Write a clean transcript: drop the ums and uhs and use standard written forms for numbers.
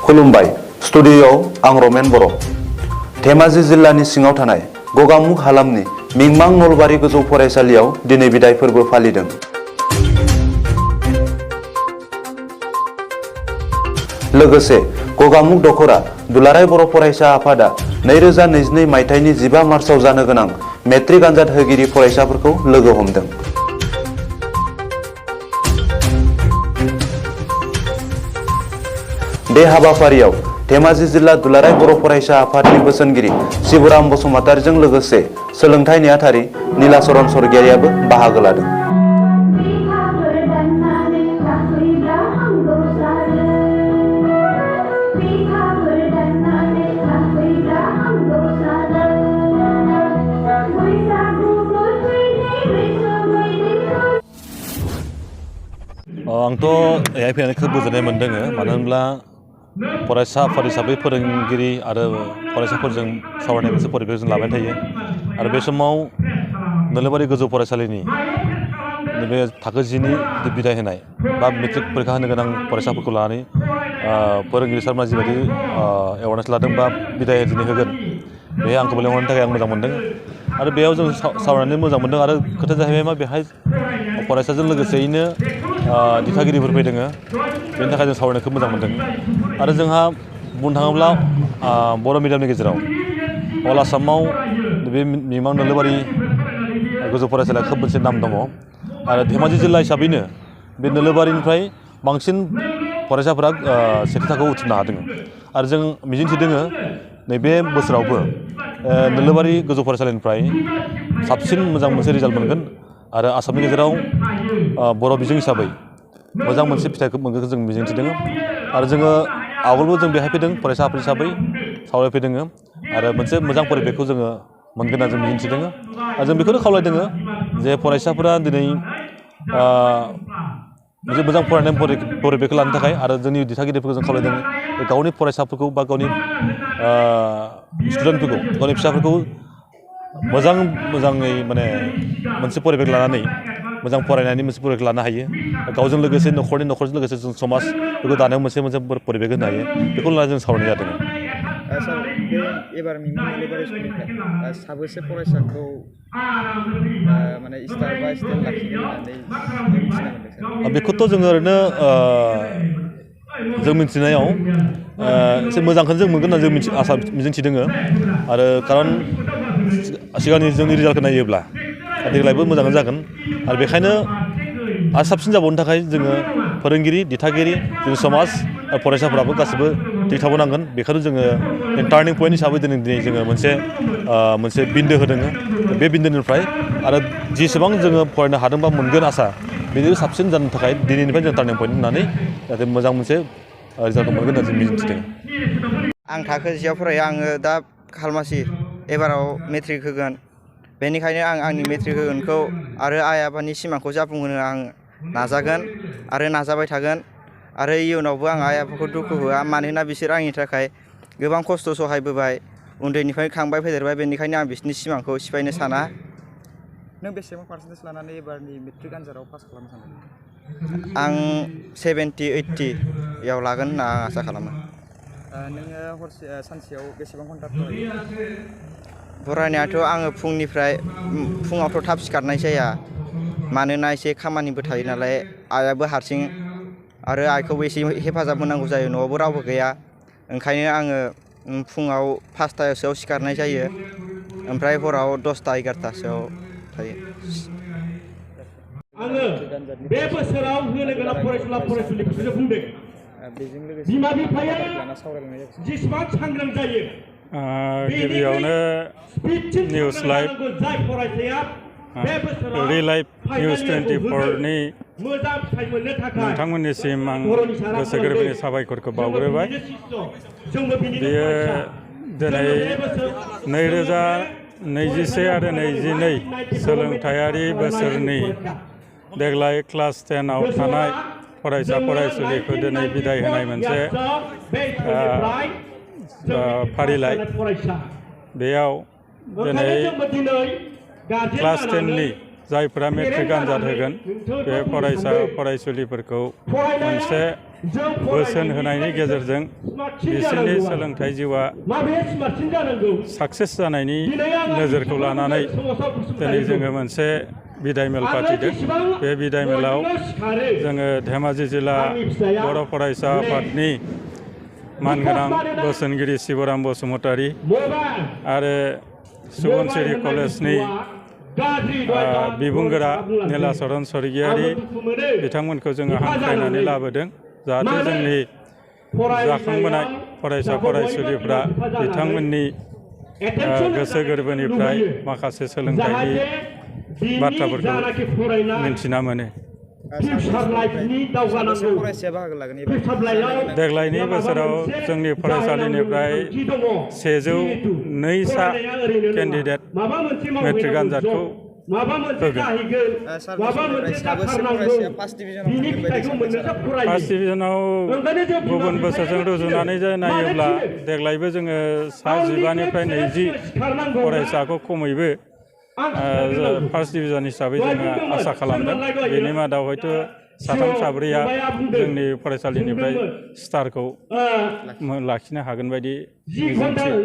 खुलुमबाय स्टुडिय'आव आं रमेन बर'। धेमाजि जिल्लानि सिङाव थानाय गगामुग हालामनि मिंमां नलबारि गोजौ फरायसालियाव दिनै बिदाय फोरबो फालिदों। लोगोसे गगामुग दखरा दुलाराय बर' फरायसा आफादा 2022 मायथाइनि 15 मार्चआव जानो गोनां मेट्रिक आनजाद होगिरि फरायसाफोरखौ लोगो हमदों। बे हाबाफारियाव धेमाजि जिल्ला दुलाराय बर' फरायसा आफादनि बोसोनगिरि शिबराम बसुमतारीजों लोगोसे सोलोंथाइ नेहाथारि नीलाचरण स्वर्गियारियाबो बाहागो लादों। आंथ' बेहाय फैनानै खोब गोजोननाय मोन्दों। मानो होनब्ला फरायसा आफाद हिसाबै फोरोंगिरि आरो फरायसाफोरजों सावरायनाय मोनसे परिबेक जों लाबाय थायो। आरो बे समाव नोलोबारि गोजौ फरायसालिनि बे थाखो 10नि बिदाय होनाय बा मेट्रिक परीक्षा होनो गोनां फरायसाफोरखौ लानानै फोरोंगिरि सारमोना जिबायदि एवारनेस लादों बा बिदाय दिनै होगोन, बे आंखौ लेंहरनायनि थाखाय आं मोजां मोन्दों। आरो बेयाव जों सावरायनानै मोजां मोन्दों। आरो खोथाया जाहैबाय मा, बेहाय फरायसाजों लोगोसेयैनो दिथागिरिफोर फैदों। बेनि थाखाय जों सावरायनो खोब मोजां मोन्दों। आरो जोंहा बुंनो थाङोब्ला बर' मिडियामनि गेजेराव अल आसामाव बे मिमां नोलोबारि गोजौ फरायसालिया खोब मोनसे नाम दङ। आरो धेमाजि जिल्ला हिसाबैनो बे नोलोबारिनिफ्राय बांसिन फरायसाफोरा सेथि थाखोआव उथ्रिनो हादों। आरो जों मिजिंथिदों नैबे बोसोरावबो नोलोबारि गोजौ फरायसालिनिफ्राय साबसिन मोजां मोनसे रिजाल्ट मोनगोन। आरो आसामनि गेजेराव बर' बिजों हिसाबै मोजां मोनसे फिथाइखौ मोनगोनखौ जों मिजिंथिदों। आरो जोङो आवगोलबो जों बेहाय फैदों फरायसा आफाद हिसाबै सावरायफैदों। आरो मोनसे मोजां परिबेकखौ जोङो मोनगोन होनना जों मिजिंथिदों। आरो जों बेखौनो खावलायदों जे फरायसाफोरा दिनै मोनसे मोजां फरायनाय परिबेकखौ लानो थाखाय। आरो जोंनि दिथागिरिफोरखौ जों खावलायदों गावनि फरायसाफोरखौ बा गावनि स्टुडेन्टफोरखौ, गावनि फिसाफोरखौ मोजाङै माने मोनसे परिबेक लानानै मोजां फरायनायनि मोनसे परिबेक लानो हायो। गावजों लोगोसे न'खरजों लोगोसे जों समाज बेखौ दानायाव मोनसे परिबेक होनो हायो। बेखौ लानानै जों सावरायनाय जादों। सार, बे एबार मिमां नोलोबारि स्कुलनिफ्राय साबेसे फरायसाखौ माने स्टार बा स्टेन्ड लाखिगोन होननानै मिथिनो मोनदों सार? बेखौथ' जोङो ओरैनो जों मिथिनायाव एसे मोजांखौनो जों मोनगोन होनना जों आसा मिजिंथिदों। आरो खारन सिगांनि जोंनि रिजाल्टखौ नायोब्ला देग्लायबो मोजाङानो जागोन। आरो बेखायनो आरो साबसिन जाबावनो थाखाय जोङो फोरोंगिरि, दिथागिरि, जोंनि समाज आरो फरायसाफोराबो गासिबो थिग थाबावनांगोन। बेखौनो जोङो टार्निं पइन्ट हिसाबै दिनै जोङो मोनसे बिन्दो होदों। बे बिन्दोनिफ्राय आरो जेसेबां जोङो फरायनो हादों बा मोनगोन आसा, बेनिबो साबसिन जानो थाखाय दिनैनिफ्राय जों टार्निं पइन्ट होननानै जाहाथे मोजां मोनसे रिजाल्टखौ मोनगोन होनना जों मिजिंथिदों। आं थाखो 10 आव फरायो। आङो दा खालमासि एबाराव मेट्रिक होगोन। बेनिखायनो आं आंनि मेट्रिक होगोनखौ आरो आइ आफानि सिमांखौ जाफुंहोनो आं नाजागोन आरो नाजाबाय थागोन। आरो इयुनावबो आं आइ आफाखौ दुखु होआ, मानोना बिसोर आंनि थाखाय गोबां खस्थ' सहायबोबाय, उन्दैनिफ्राय खांबाय फेदेरबाय। बेनिखायनो आं बिसोरनि सिमांखौ सिफायनो साना। नों बेसेबां पार्सेन्टेज लानानै एबारनि मेट्रिक आनजादाव पास खालामनो सानदों? आं 70-80 लागोन होनना आं आसा खालामो। नोङो सानसेयाव बेसेबां घन्टा फरायो? फरायनायाथ' आङो फुङावथ' थाब सिखारनाय जाया, मानोना एसे खामानिबो थायो नालाय। आइयाबो हारसिं आरो आइखौबो एसे हेफाजाब होनांगौ जायो, न'आवबो रावबो गैया। ओंखायनो आङो फुङाव 5टासोआव सिखारनाय जायो, ओमफ्राय हराव 10टा-11टासोआव थायो। आङो बे बोसोराव होनो गोनां फरायसुला फरायसुलिफोरखौ बुंदों। बिमा बिफाया जेसेबां सांग्रां जायो, गिबियावनो निउस लाइभ, जाय फरायसाया बे बोसोराव रिलाइभ निउस 24नि नोंथांमोननिसिम आं गोसो गोरबोनि साबायखरखौ बावग्रोबाय। बेयो दिनै 2021 आरो 2022 सोलोंथायारि बोसोरनि देग्लाय क्लास 10आव थानाय फरायसा फरायसुलिखौ दिनै बिदाय होनाय मोनसे फारिलाइ। बेयाव दिनै क्लास 10नि जायफोरा मेट्रिक आनजाद होगोन बे फरायसा फरायसुलिफोरखौ मोनसे बोसोन होनायनि गेजेरजों बिसोरनि सोलोंथाइ जिउआ साक्सेस जानायनि नोजोरखौ लानानै दिनै जोङो मोनसे बिदाय मेल फाथिदों। बे बिदाय मेलाव जोङो धेमाजि जिल्ला बर' फरायसा आफादनि मानगोनां बोसोनगिरि शिबराम बसुमतारी आरो सुबनसिरि कलेजनि बिबुंगोरा नीलाचरन स्वर्गियारि बिथांमोनखौ जोङो हांख्रायनानै लाबोदों जाहाथे जोंनि जाखांबोनाय फरायसा फरायसुलिफ्रा बिथांमोननि गोसो गोरबोनिफ्राय माखासे सोलोंथाइनि बाथ्राफोरखौ मिन्थिना मोनो। देग्लायनि बोसोराव जोंनि फरायसालिनिफ्राय 102 सा केन्डिडेट मेट्रिक आनजादखौ फार्स्ट डिभिजनाव गुबुन बोसोरजों रुजुनानै नायोब्ला देग्लायबो जोङो 19निफ्राय 20 फरायसाखौ खमैबो फार्स्ट डिभिजन हिसाबै जोङो आसा खालामदों। बेनि मादाव हयथ' 3 4 जोंनि फरायसालिनिफ्राय स्टारखौ लाखिनो हागोन बायदि मिजिंथियो।